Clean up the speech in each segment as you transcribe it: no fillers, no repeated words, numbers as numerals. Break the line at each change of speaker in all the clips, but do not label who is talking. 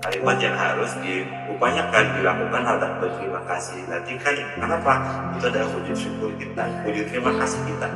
kalimat yang harus diupayakan, dilakukan adalah berterima kasih. Nanti kan kenapa? Itu adalah wujud syukur kita, wujud terima kasih kita.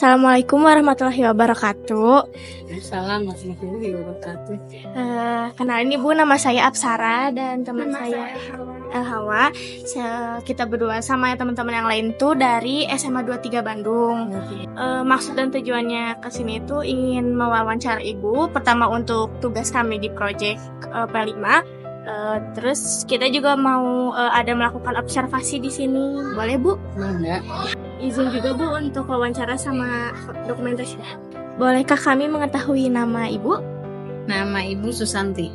Assalamualaikum warahmatullahi wabarakatuh.
Assalamualaikum warahmatullahi wabarakatuh.
Kenalin Ibu, nama saya Apsara dan teman saya Hawa. Kita berdua sama teman-teman yang lain tuh dari SMA 23 Bandung. Maksud dan tujuannya ke sini tuh ingin mewawancara Ibu. Pertama untuk tugas kami di proyek P5. Terus kita juga mau ada melakukan observasi di sini. Boleh Bu?
Enggak.
Izin juga Bu untuk wawancara sama dokumentasi. Bolehkah kami mengetahui nama Ibu?
Nama Ibu Susanti.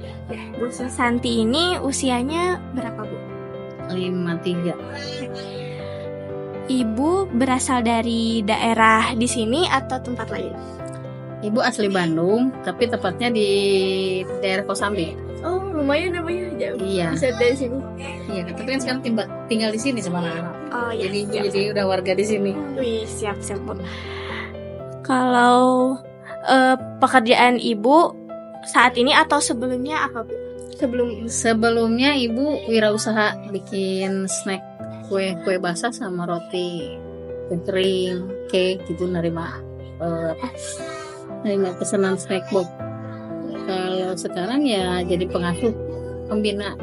Bu Susanti ini usianya berapa Bu?
53.
Ibu berasal dari daerah di sini atau tempat lain?
Ibu asli Bandung, tapi tepatnya di daerah Kosambi.
Oh, lumayan namanya jauh.
Iya.
Bisa dari sini.
Iya, tapi kan sekarang tinggal di sini sama anak-anak.
Oh iya.
Jadi udah warga di sini.
Wih, siap Bu. Kalau pekerjaan Ibu saat ini atau sebelumnya apa Bu?
Sebelumnya Ibu wirausaha bikin snack kue basah sama roti, kue kering, cake gitu, nerima pesanan snack box. Kalau sekarang ya jadi pengasuh pembina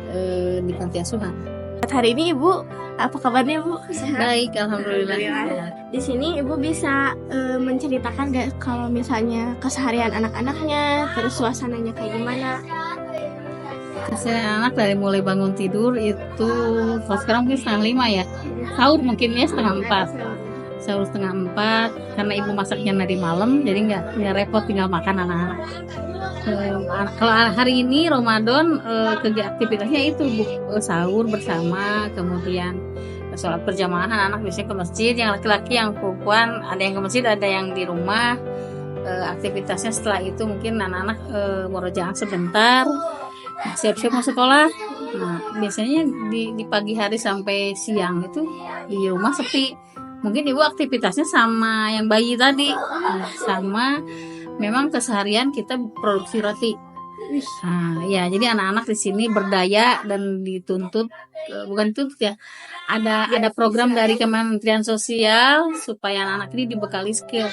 di panti asuhan.
Hari ini Ibu apa kabarnya Bu? Sehat?
Baik, alhamdulillah.
Di sini Ibu bisa menceritakan gak kalau misalnya keseharian anak-anaknya, terus suasananya kayak gimana?
Saya anak dari mulai bangun tidur itu, kalau sekarang mungkin 4:30 ya. Sahur mungkin ya 3:30. Sahur 3:30 karena ibu masaknya dari malam, jadi nggak repot tinggal makan anak-anak. Kalau hari ini Ramadan aktivitasnya itu sahur bersama, kemudian sholat berjamaah, anak-anak biasanya ke masjid, yang laki-laki yang perempuan ada yang ke masjid, ada yang di rumah. Aktivitasnya setelah itu mungkin anak-anak murojaah sebentar, siap-siap mau sekolah. Nah biasanya di pagi hari sampai siang itu di rumah sepi. Mungkin ibu aktivitasnya sama yang bayi tadi, sama memang keseharian kita produksi roti. Nah, ya jadi anak-anak di sini berdaya dan dituntut, bukan dituntut ya, ada program dari Kementerian Sosial supaya anak-anak ini dibekali skill.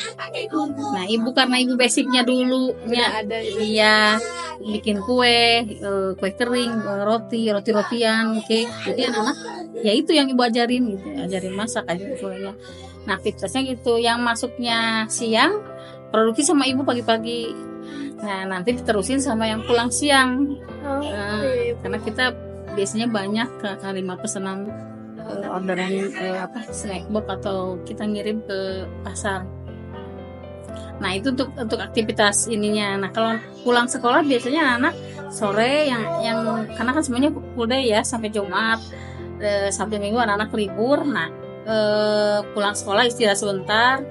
Nah ibu karena ibu basicnya dulu ya ada, iya bikin kue kering, roti-rotian, cake. Jadi anak-anak ya itu yang ibu ajarin gitu, ajarin masak, ajarin kuenya. Nah aktivitasnya gitu, yang masuknya siang produksi sama ibu pagi-pagi. Nah nanti diterusin sama yang pulang siang. Karena kita biasanya banyak kalimat pesanan orderan snack box atau kita ngirim ke pasar. Nah itu untuk aktivitas ininya. Nah kalau pulang sekolah biasanya anak sore yang karena kan semuanya full day ya sampai Jumat, Sabtu Minggu anak-anak libur. Nah pulang sekolah istirahat sebentar,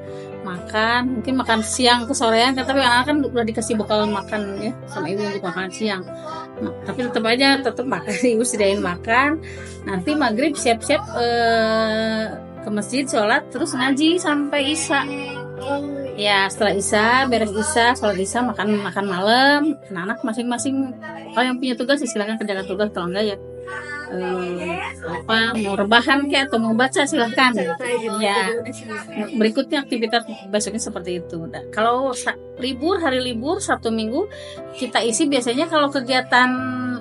mungkin makan siang ke sorean, tapi anak-anak kan udah dikasih bekal makan ya sama ibu untuk makan siang. Nah, tapi tetap makan, ibu sediain makan. Nanti maghrib siap-siap ke masjid sholat, terus ngaji sampai isya. Ya setelah isya, beres isya, sholat isya, makan malam. Anak-anak masing-masing kalau yang punya tugas silakan kerjakan tugas, kalau enggak ya mau rebahan kayak atau mau baca silahkan ya. Berikutnya aktivitas besoknya seperti itu. Nah, kalau hari libur Sabtu Minggu kita isi biasanya kalau kegiatan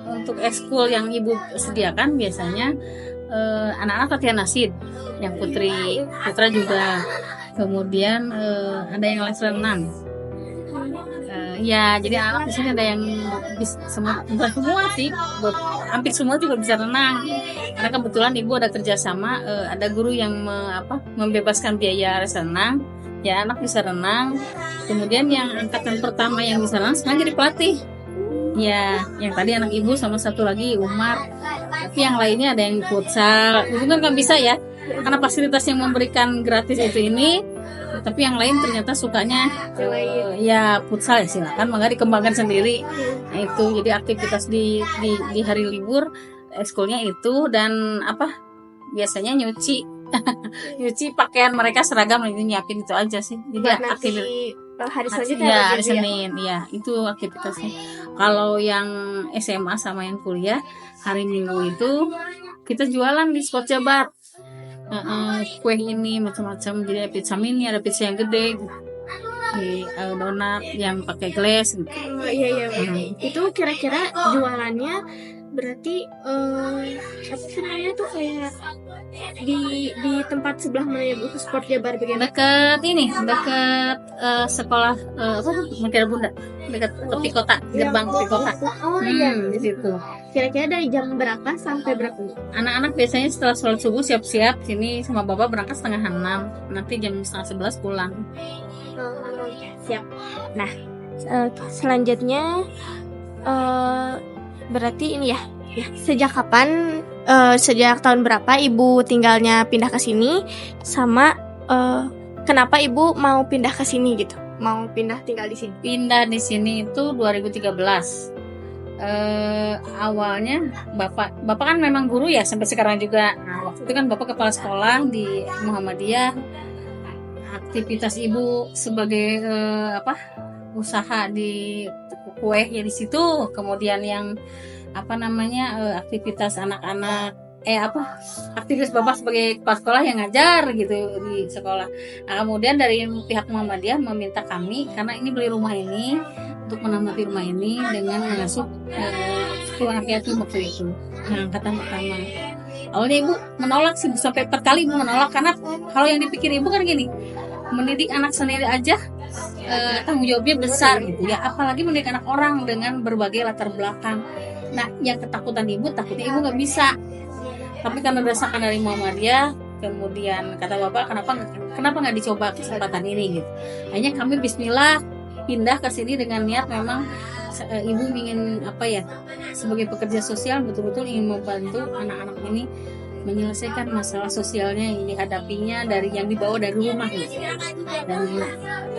untuk ekskul yang ibu sediakan biasanya anak-anak latihan nasid, yang putra juga kemudian ada yang les renang. Ya, jadi anak di sini ada yang semua, bukan semua sih, hampir semua juga bisa renang. Karena kebetulan ibu ada kerjasama, ada guru yang membebaskan biaya les renang, ya anak bisa renang. Kemudian yang angkatan pertama yang bisa renang sekarang jadi pelatih. Ya, yang tadi anak ibu sama satu lagi Umar. Tapi yang lainnya ada yang futsal. Itu kan nggak bisa ya, karena fasilitas yang memberikan gratis itu ini. Tapi yang lain ternyata sukanya ya futsal, ya silakan, maka dikembangkan sendiri. Nah, itu jadi aktivitas di hari libur ekskulnya itu. Dan biasanya nyuci nyuci pakaian mereka seragam, itu nyiapin itu aja sih. Jadi aktivitas
hari selanjutnya
ya, hari Senin ya itu aktivitasnya. Kalau yang SMA sama yang kuliah hari Minggu itu kita jualan di Spot Jabar. Kue ini macam-macam, jadi ada pizza mini, ada pizza yang gede, donat yang pakai glaze gitu.
Iya. Itu kira-kira jualannya berarti apa sih namanya tuh, kayak di tempat sebelah mana ya Bu, Sport Jabar bagian
dekat sekolah Mutiara Bunda, dekat tepi kota, gerbang tepi kota. Di situ.
Kira-kira dari jam berapa sampai berapa?
Anak-anak biasanya setelah sholat subuh siap-siap sini sama bapak berangkat 5:30, nanti jam 10:30 pulang.
Siap. Nah, selanjutnya berarti ini ya, sejak kapan, sejak tahun berapa ibu tinggalnya pindah ke sini, sama kenapa ibu mau pindah ke sini gitu, mau pindah tinggal di sini?
Pindah di sini itu 2013. Awalnya bapak kan memang guru ya sampai sekarang juga. Nah, waktu itu kan bapak kepala sekolah di Muhammadiyah. Aktivitas ibu sebagai usaha di kue ya di situ. Kemudian yang aktivitas anak-anak aktivitas bapak sebagai kepala sekolah yang ngajar gitu di sekolah. Nah, kemudian dari pihak Muhammadiyah meminta kami, karena ini beli rumah ini untuk menamati rumah ini dengan mengasuh 10 anak yatim waktu itu, angkatan pertama. Awalnya ibu menolak sih, sampai 4 kali ibu menolak, karena kalau yang dipikir ibu kan gini, mendidik anak sendiri aja tanggung jawabnya besar gitu ya, apalagi mendidik anak orang dengan berbagai latar belakang. Nah, yang ketakutan ibu, takutnya ibu nggak bisa. Tapi karena berdasarkan dari Muhammadiyah, kemudian kata bapak, kenapa nggak dicoba kesempatan ini gitu. Hanya kami bismillah pindah ke sini dengan niat memang ibu ingin sebagai pekerja sosial betul-betul ingin membantu anak-anak ini menyelesaikan masalah sosialnya yang dihadapinya dari yang dibawa dari rumah gitu. Dan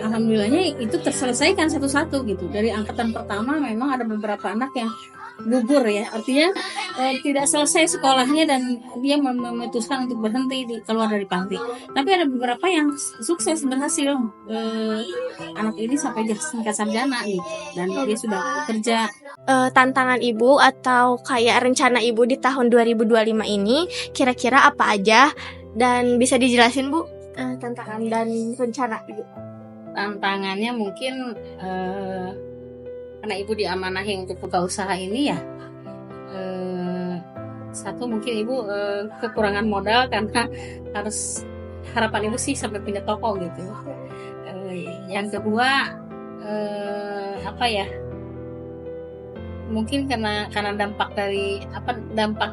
alhamdulillahnya itu terselesaikan satu-satu gitu. Dari angkatan pertama memang ada beberapa anak yang gugur ya, artinya tidak selesai sekolahnya dan dia memutuskan untuk berhenti keluar dari panti. Tapi ada beberapa yang sukses berhasil, anak ini sampai tingkat sarjana gitu, dan dia sudah bekerja.
Tantangan ibu atau kayak rencana ibu di tahun 2025 ini kira-kira apa aja, dan bisa dijelasin Bu tantangan dan rencana ibu?
Tantangannya mungkin karena ibu diamanahi untuk buka usaha ini ya, satu mungkin ibu kekurangan modal, karena harapan ibu sih sampai pindah toko gitu. Yang kedua mungkin karena dampak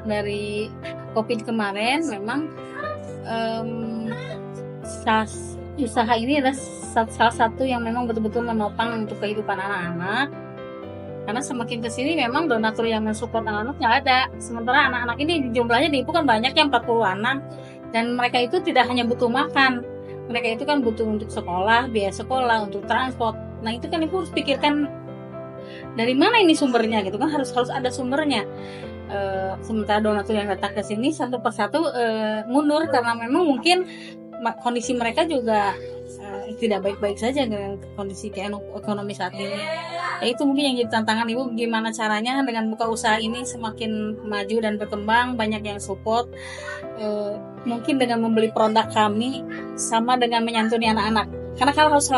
dari COVID kemarin, memang usaha ini adalah salah satu yang memang betul-betul menopang untuk kehidupan anak-anak. Karena semakin kesini memang donatur yang mensupport anak-anak nggak ada. Sementara anak-anak ini jumlahnya di ibu kan banyak ya, 40 anak. Dan mereka itu tidak hanya butuh makan, mereka itu kan butuh untuk sekolah, biaya sekolah, untuk transport. Nah itu kan ibu harus pikirkan dari mana ini sumbernya gitu kan, harus ada sumbernya. Sementara donatur yang datang ke sini satu persatu mundur, karena memang mungkin kondisi mereka juga tidak baik-baik saja dengan kondisi ekonomi saat ini. Ya, itu mungkin yang jadi tantangan ibu, gimana caranya dengan buka usaha ini semakin maju dan berkembang, banyak yang support. Mungkin dengan membeli produk kami sama dengan menyantuni anak-anak. Karena kalau harus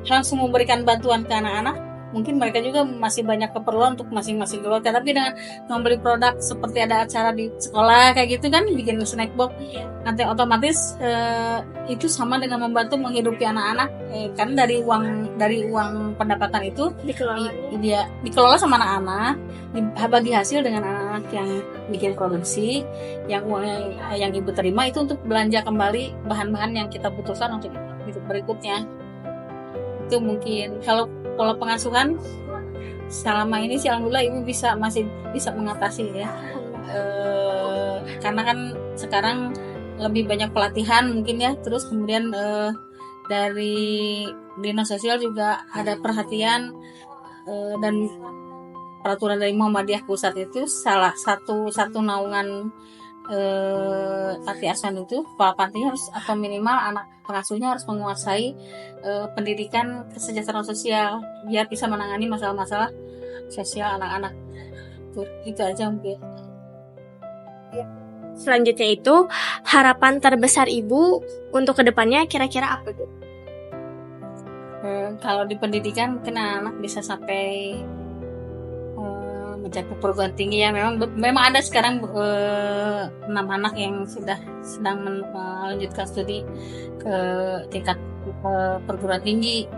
langsung memberikan bantuan ke anak-anak, mungkin mereka juga masih banyak keperluan untuk masing-masing keluarga, tapi dengan membeli produk seperti ada acara di sekolah kayak gitu kan, bikin snack box, nanti otomatis itu sama dengan membantu menghidupi anak-anak, kan dari uang pendapatan itu dikelola sama anak-anak, dibagi hasil dengan anak-anak yang bikin produksi, yang uang yang ibu terima itu untuk belanja kembali bahan-bahan yang kita butuhkan untuk berikutnya. Itu mungkin kalau pola pengasuhan selama ini sih alhamdulillah ibu masih bisa mengatasi ya, karena kan sekarang lebih banyak pelatihan mungkin ya, terus kemudian dari dinas sosial juga ada perhatian, dan peraturan dari Muhammadiyah Pusat itu salah satu naungan panti asuhan itu, kepala pantinya harus atau minimal anak pengasuhnya harus menguasai pendidikan kesejahteraan sosial biar bisa menangani masalah-masalah sosial anak-anak. Itu aja mungkin.
Selanjutnya itu harapan terbesar ibu untuk kedepannya kira-kira apa tuh?
Kalau di pendidikan mungkin anak bisa sampai mencapai perguruan tinggi ya. Memang ada sekarang 6 anak yang sudah sedang melanjutkan studi ke tingkat perguruan tinggi.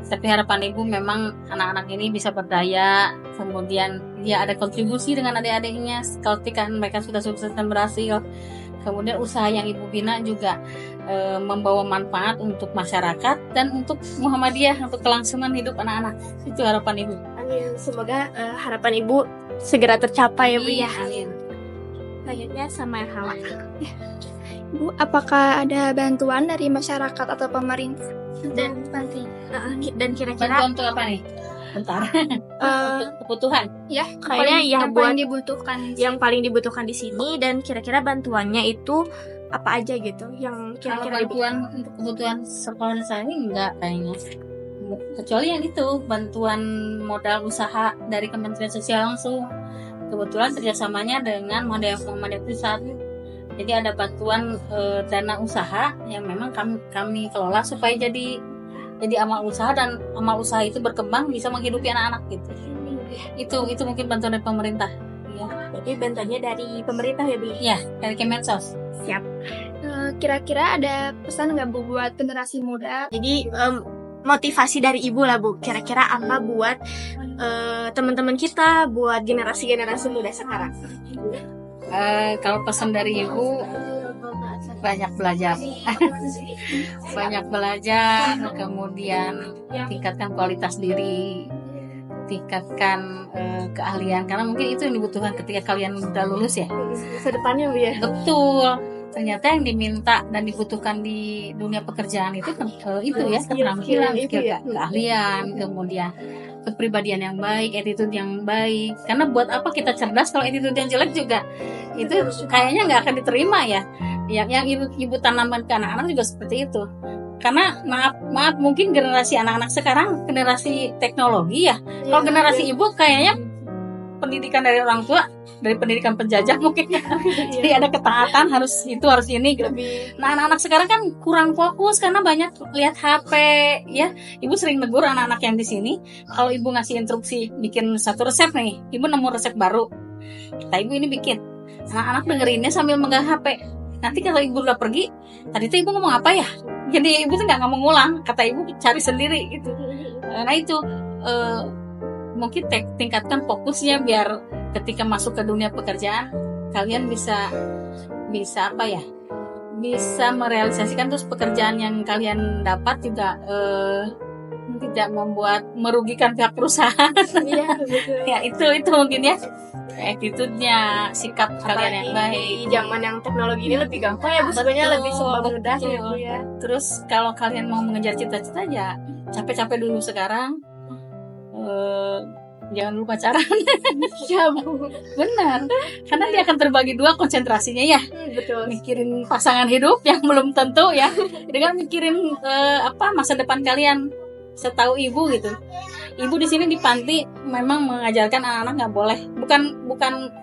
Tapi harapan ibu memang anak-anak ini bisa berdaya, kemudian dia ada kontribusi dengan adik-adiknya ketika mereka sudah sukses dan berhasil. Kemudian usaha yang ibu bina juga membawa manfaat untuk masyarakat dan untuk Muhammadiyah, untuk kelangsungan hidup anak-anak. Itu harapan ibu.
Amin. Semoga harapan ibu segera tercapai ya Bu ya.
Amin.
Selanjutnya sama Hawa.
Bu, apakah ada bantuan dari masyarakat atau pemerintah
Dan
panti?
Dan kira-kira
Bantuan untuk apa nih? Bentar. Untuk kebutuhan.
Ya,
kayaknya ya
yang
buat
paling dibutuhkan.
yang paling dibutuhkan di sini, dan kira-kira bantuannya itu apa aja gitu yang
Kalau
kira-kira
bantuan untuk kebutuhan sekolah dan saya ini enggak kayaknya. Kecuali yang itu bantuan modal usaha dari Kementerian Sosial langsung. Kebetulan kerjasamanya dengan Muhammadiyah Pusat. Jadi ada bantuan dana usaha yang memang kami kelola supaya jadi amal usaha, dan amal usaha itu berkembang bisa menghidupi anak-anak gitu. Itu mungkin bantuan dari pemerintah. Ya.
Jadi bantuannya dari pemerintah ya Bu?
Ya, dari Kemensos.
Siap.
Kira-kira ada pesan nggak Bu buat generasi muda?
Jadi motivasi dari ibu lah Bu, kira-kira apa buat teman-teman kita, buat generasi-generasi muda sekarang?
Kalau pesan dari ibu, banyak belajar. Banyak belajar, kemudian tingkatkan kualitas diri, tingkatkan keahlian, karena mungkin itu yang dibutuhkan ketika kalian sudah lulus ya.
Kedepannya Bu ya?
Betul. Ternyata yang diminta dan dibutuhkan di dunia pekerjaan itu itu ya, keterampilan, keahlian, kemudian kepribadian yang baik, attitude yang baik. Karena buat apa kita cerdas kalau attitude yang jelek juga itu kayaknya nggak akan diterima ya. Yang ibu tanamkan ke anak-anak juga seperti itu. Karena maaf mungkin generasi anak-anak sekarang generasi teknologi ya. Kalau generasi ibu kayaknya pendidikan dari orang tua, dari pendidikan penjajah mungkin ya. Jadi ada ketaatan, harus ini gitu. Nah, anak-anak sekarang kan kurang fokus karena banyak lihat HP ya. Ibu sering negur anak-anak yang di sini, kalau ibu ngasih instruksi bikin satu resep nih, ibu nemu resep baru, kata ibu ini bikin, anak-anak dengerinnya sambil megang HP. Nanti kalau ibu udah pergi, tadi tuh ibu ngomong apa ya? Jadi ibu tuh nggak ngomong ulang, kata ibu cari sendiri gitu. Nah itu mungkin tingkatkan fokusnya biar ketika masuk ke dunia pekerjaan kalian bisa apa ya, bisa merealisasikan terus pekerjaan yang kalian dapat juga tidak merugikan pihak perusahaan.
Iya, betul.
Ya itu mungkin ya attitude-nya, sikap kalian yang baik.
Di zaman yang teknologi ini lebih gampang ya Bu, sebenarnya lebih serba mudah ya Bu ya.
Terus kalau kalian mau mengejar cita-cita ya capek-capek dulu sekarang. Jangan lupa pacaran.
Ya Bu.
Benar. Karena dia akan terbagi dua konsentrasinya ya.
Betul.
Mikirin pasangan hidup yang belum tentu ya, dengan mikirin masa depan kalian. Setahu ibu gitu. Ibu di sini di panti memang mengajarkan anak-anak nggak boleh,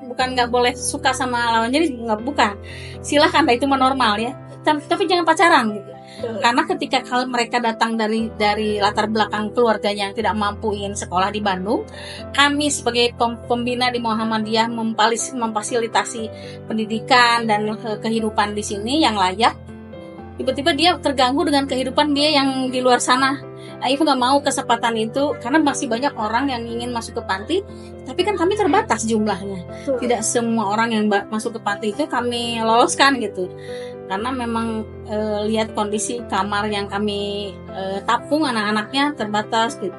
bukan nggak boleh suka sama lawan jenis, nggak, bukan. Silahkan, itu normal ya. Tapi jangan pacaran gitu. Karena ketika kalau mereka datang dari latar belakang keluarganya yang tidak mampu ingin sekolah di Bandung, kami sebagai pembina di Muhammadiyah memfasilitasi pendidikan dan kehidupan di sini yang layak. Tiba-tiba dia terganggu dengan kehidupan dia yang di luar sana. Ibu nggak mau kesempatan itu karena masih banyak orang yang ingin masuk ke panti, tapi kan kami terbatas jumlahnya. Tidak semua orang yang masuk ke panti itu kami loloskan gitu. Karena memang lihat kondisi kamar yang kami tampung anak-anaknya terbatas gitu.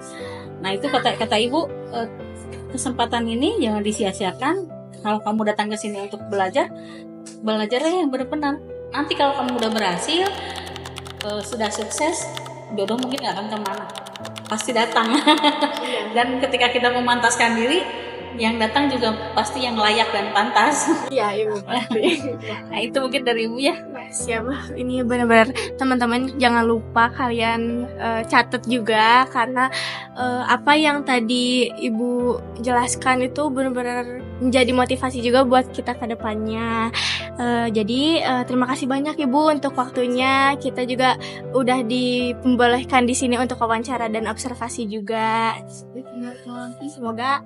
Nah itu kata ibu, kesempatan ini jangan disia-siakan. Kalau kamu datang ke sini untuk belajarlah yang benar-benar. Nanti kalau kamu udah berhasil, sudah sukses, jodoh mungkin gak akan kemana, pasti datang. Dan ketika kita memantaskan diri, yang datang juga pasti yang layak dan pantas.
Iya, Ibu pasti.
Nah itu mungkin dari Ibu ya.
Siap, ini benar-benar teman-teman jangan lupa kalian catat juga, karena apa yang tadi Ibu jelaskan itu benar-benar menjadi motivasi juga buat kita ke depannya. Jadi terima kasih banyak Ibu untuk waktunya. Kita juga udah diperbolehkan di sini untuk wawancara dan observasi juga. Semoga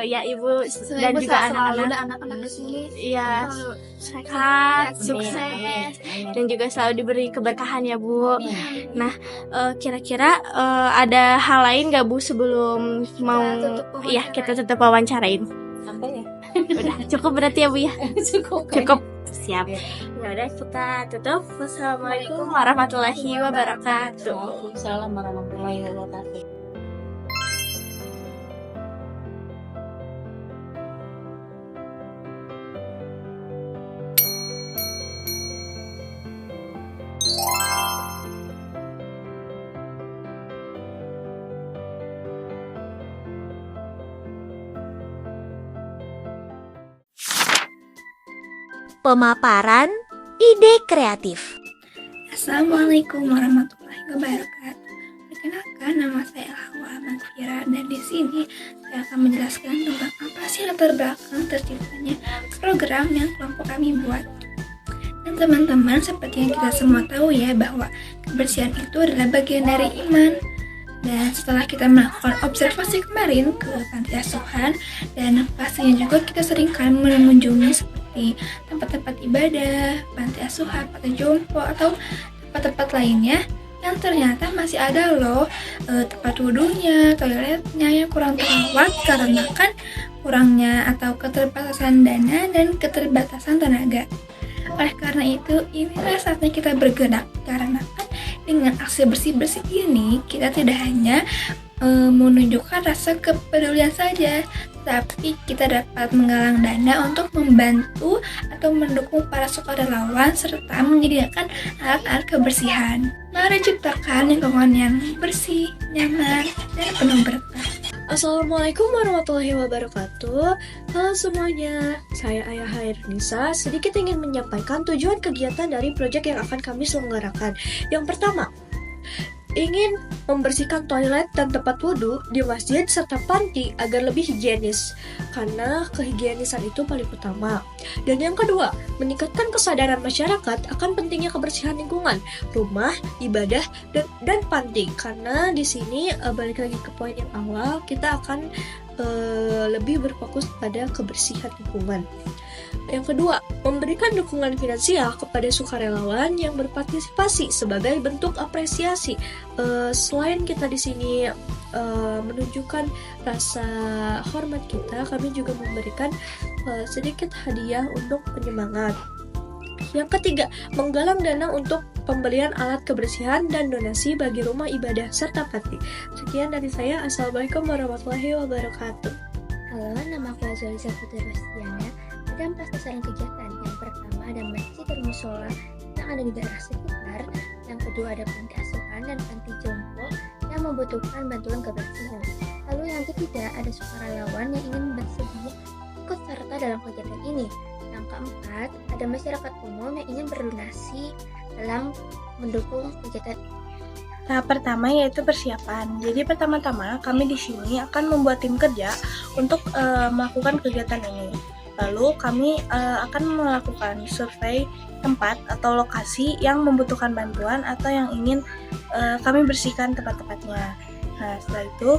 ya Ibu dan juga anak-anak di sini ya sehat, sukses, dan juga selalu diberi keberkahan ya Bu. Nah, kira-kira ada hal lain gak Bu sebelum mau kita tetap wawancarain?
Sampai ya.
Udah cukup berarti ya Bu ya? Cukup. Siap.
Ya.
Ya udah kita tutup. Wassalamualaikum warahmatullahi wabarakatuh.
Waalaikumsalam warahmatullahi wabarakatuh.
Pemaparan ide kreatif.
Assalamualaikum warahmatullahi wabarakatuh. Perkenalkan, nama saya Hawa Magfira, dan di sini saya akan menjelaskan tentang apa sih latar belakang terciptanya program yang kelompok kami buat. Dan teman-teman, seperti yang kita semua tahu ya, bahwa kebersihan itu adalah bagian dari iman. Dan setelah kita melakukan observasi kemarin ke panti asuhan, dan pastinya juga kita sering kan mengunjungi seperti tempat-tempat ibadah, panti asuhan, panti jompo, atau tempat-tempat lainnya yang ternyata masih ada loh tempat wudhunya, toiletnya yang kurang terawat karena kan kurangnya atau keterbatasan dana dan keterbatasan tenaga. Oleh karena itu, inilah saatnya kita bergerak, karena kan dengan aksi bersih-bersih ini kita tidak hanya menunjukkan rasa kepedulian saja, tapi kita dapat menggalang dana untuk membantu atau mendukung para sukarelawan serta menyediakan alat-alat kebersihan. Mari ciptakan lingkungan yang bersih, nyaman, dan penuh berkah.
Assalamualaikum warahmatullahi wabarakatuh. Halo semuanya, saya Ayah Hairnisa. Sedikit ingin menyampaikan tujuan kegiatan dari proyek yang akan kami selenggarakan. Yang pertama, ingin membersihkan toilet dan tempat wudhu di masjid serta panti agar lebih higienis, karena kehigienisan itu paling utama. Dan yang kedua, meningkatkan kesadaran masyarakat akan pentingnya kebersihan lingkungan, rumah, ibadah, dan panti. Karena di sini balik lagi ke poin yang awal, kita akan lebih berfokus pada kebersihan lingkungan. Yang kedua, memberikan dukungan finansial kepada sukarelawan yang berpartisipasi sebagai bentuk apresiasi. Selain kita di sini menunjukkan rasa hormat kita, kami juga memberikan sedikit hadiah untuk penyemangat. Yang ketiga, menggalang dana untuk pembelian alat kebersihan dan donasi bagi rumah ibadah serta panti. Sekian dari saya. Assalamualaikum warahmatullahi wabarakatuh.
Halo, nama aku Azalisa Putri Rostiana. Ada 4 sasaran kegiatan. Yang pertama ada masjid dan musola yang ada di daerah sekitar. Yang kedua ada panti asuhan dan panti jompo yang membutuhkan bantuan kebersihan. Lalu yang ketiga ada sukarelawan yang ingin bersedia ikut serta dalam kegiatan ini. Yang keempat ada masyarakat umum yang ingin berdonasi dalam mendukung kegiatan.
Tahap pertama yaitu persiapan. Jadi pertama-tama kami di sini akan membuat tim kerja untuk melakukan kegiatan ini. Lalu kami akan melakukan survei tempat atau lokasi yang membutuhkan bantuan atau yang ingin kami bersihkan tempat-tempatnya. Nah, setelah itu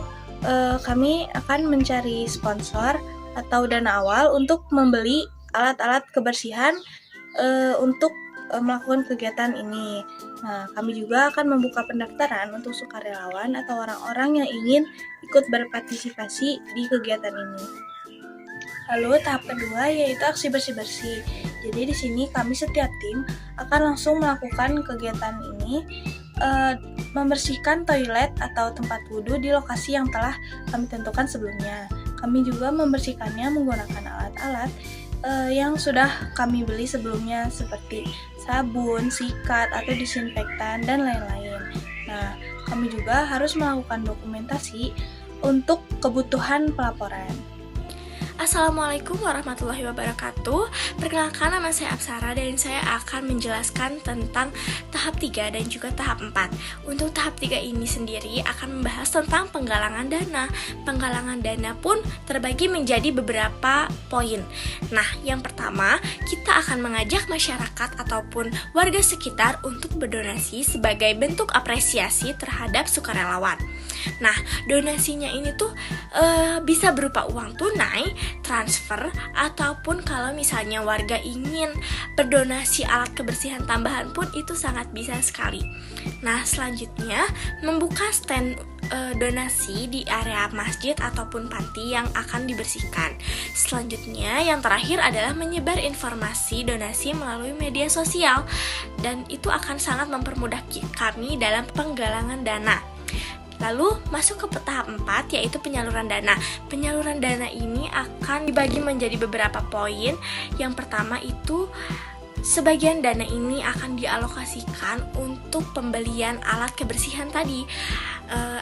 kami akan mencari sponsor atau dana awal untuk membeli alat-alat kebersihan untuk melakukan kegiatan ini. Nah, kami juga akan membuka pendaftaran untuk sukarelawan atau orang-orang yang ingin ikut berpartisipasi di kegiatan ini. Lalu tahap kedua yaitu aksi bersih-bersih. Jadi di sini kami setiap tim akan langsung melakukan kegiatan ini, membersihkan toilet atau tempat wudhu di lokasi yang telah kami tentukan sebelumnya. Kami juga membersihkannya menggunakan alat-alat yang sudah kami beli sebelumnya seperti sabun, sikat, atau disinfektan, dan lain-lain. Nah, kami juga harus melakukan dokumentasi untuk kebutuhan pelaporan.
Assalamualaikum warahmatullahi wabarakatuh. Perkenalkan, nama saya Apsara dan saya akan menjelaskan tentang tahap 3 dan juga tahap 4. Untuk tahap 3 ini sendiri akan membahas tentang penggalangan dana. Penggalangan dana pun terbagi menjadi beberapa poin. Nah, yang pertama, kita akan mengajak masyarakat ataupun warga sekitar untuk berdonasi sebagai bentuk apresiasi terhadap sukarelawan. Nah, donasinya ini tuh bisa berupa uang tunai, transfer, ataupun kalau misalnya warga ingin berdonasi alat kebersihan tambahan pun itu sangat bisa sekali. Nah, selanjutnya membuka stand donasi di area masjid ataupun panti yang akan dibersihkan. Selanjutnya yang terakhir adalah menyebar informasi donasi melalui media sosial, dan itu akan sangat mempermudah kami dalam penggalangan dana. Lalu masuk ke tahap 4 yaitu penyaluran dana. Penyaluran dana ini akan dibagi menjadi beberapa poin. Yang pertama itu sebagian dana ini akan dialokasikan untuk pembelian alat kebersihan tadi,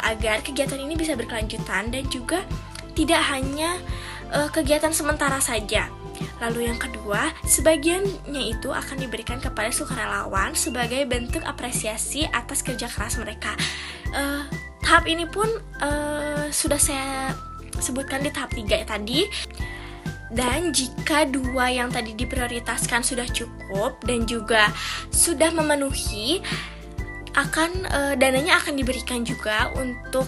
agar kegiatan ini bisa berkelanjutan dan juga tidak hanya kegiatan sementara saja. Lalu yang kedua, sebagiannya itu akan diberikan kepada sukarelawan sebagai bentuk apresiasi atas kerja keras mereka. Tahap ini pun sudah saya sebutkan di tahap 3 tadi. Dan jika 2 yang tadi diprioritaskan sudah cukup dan juga sudah memenuhi, dananya akan diberikan juga untuk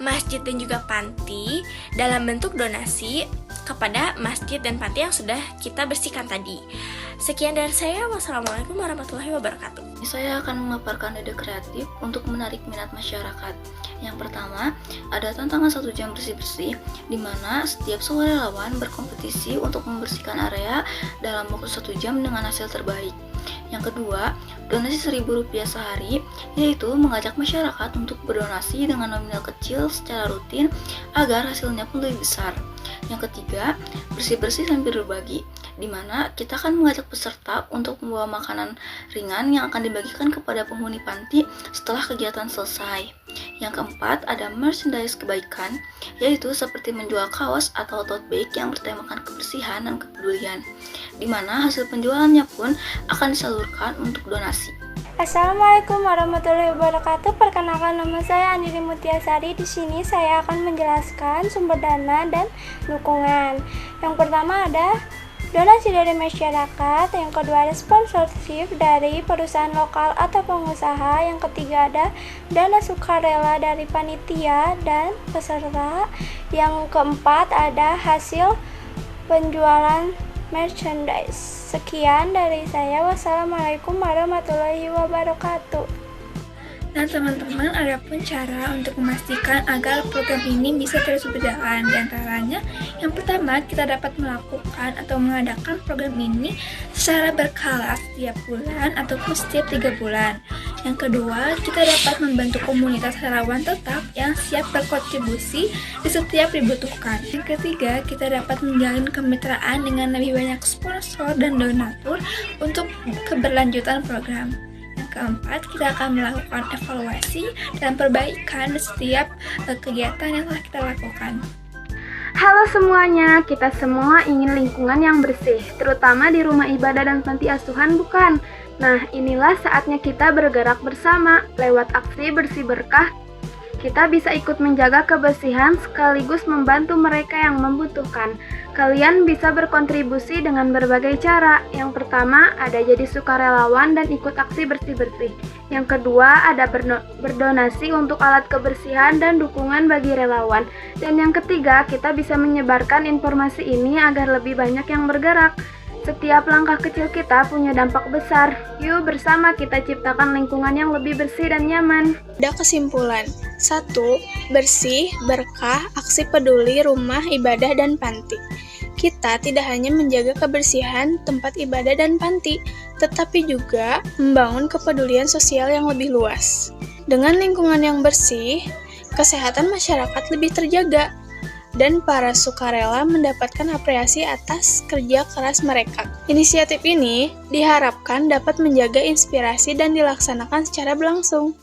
masjid dan juga panti dalam bentuk donasi kepada masjid dan panti yang sudah kita bersihkan tadi. Sekian dari saya. Wassalamualaikum warahmatullahi wabarakatuh.
Saya akan memaparkan ide kreatif untuk menarik minat masyarakat. Yang pertama, ada tantangan 1 jam bersih-bersih, di mana setiap sukarelawan berkompetisi untuk membersihkan area dalam waktu 1 jam dengan hasil terbaik. Yang kedua, donasi Rp1.000 sehari, yaitu mengajak masyarakat untuk berdonasi dengan nominal kecil secara rutin agar hasilnya pun lebih besar. Yang ketiga, bersih-bersih sambil berbagi, di mana kita akan mengajak peserta untuk membawa makanan ringan yang akan dibagikan kepada penghuni panti setelah kegiatan selesai. Yang keempat, ada merchandise kebaikan, yaitu seperti menjual kaos atau tote bag yang bertemakan kebersihan dan kepedulian, di mana hasil penjualannya pun akan disalurkan untuk donasi.
Assalamualaikum warahmatullahi wabarakatuh. Perkenalkan, nama saya Andini Mutiasari. Di sini saya akan menjelaskan sumber dana dan dukungan. Yang pertama ada donasi dari masyarakat, yang kedua ada sponsorship dari perusahaan lokal atau pengusaha, yang ketiga ada dana sukarela dari panitia dan peserta, yang keempat ada hasil penjualan merchandise. Sekian dari saya. Wassalamualaikum warahmatullahi wabarakatuh.
Nah teman-teman, ada pun cara untuk memastikan agar program ini bisa terus berjalan. Di antaranya, yang pertama, kita dapat melakukan atau mengadakan program ini secara berkala setiap bulan ataupun setiap 3 bulan. Yang kedua, kita dapat membentuk komunitas relawan tetap yang siap berkontribusi di setiap dibutuhkan. Yang ketiga, kita dapat menjalin kemitraan dengan lebih banyak sponsor dan donatur untuk keberlanjutan program. Yang keempat, kita akan melakukan evaluasi dan perbaikan setiap kegiatan yang telah kita lakukan.
Halo semuanya, kita semua ingin lingkungan yang bersih, terutama di rumah ibadah dan panti asuhan, bukan? Nah, inilah saatnya kita bergerak bersama lewat aksi bersih berkah. Kita bisa ikut menjaga kebersihan sekaligus membantu mereka yang membutuhkan. Kalian bisa berkontribusi dengan berbagai cara. Yang pertama, ada jadi sukarelawan dan ikut aksi bersih-bersih. Yang kedua, ada berdonasi untuk alat kebersihan dan dukungan bagi relawan. Dan yang ketiga, kita bisa menyebarkan informasi ini agar lebih banyak yang bergerak. Setiap langkah kecil kita punya dampak besar. Yuk bersama kita ciptakan lingkungan yang lebih bersih dan nyaman.
Ada kesimpulan. 1. Bersih, berkah, aksi peduli rumah ibadah dan panti. Kita tidak hanya menjaga kebersihan tempat ibadah dan panti, tetapi juga membangun kepedulian sosial yang lebih luas. Dengan lingkungan yang bersih, kesehatan masyarakat lebih terjaga, dan para sukarela mendapatkan apresiasi atas kerja keras mereka. Inisiatif ini diharapkan dapat menjaga inspirasi dan dilaksanakan secara berlangsung.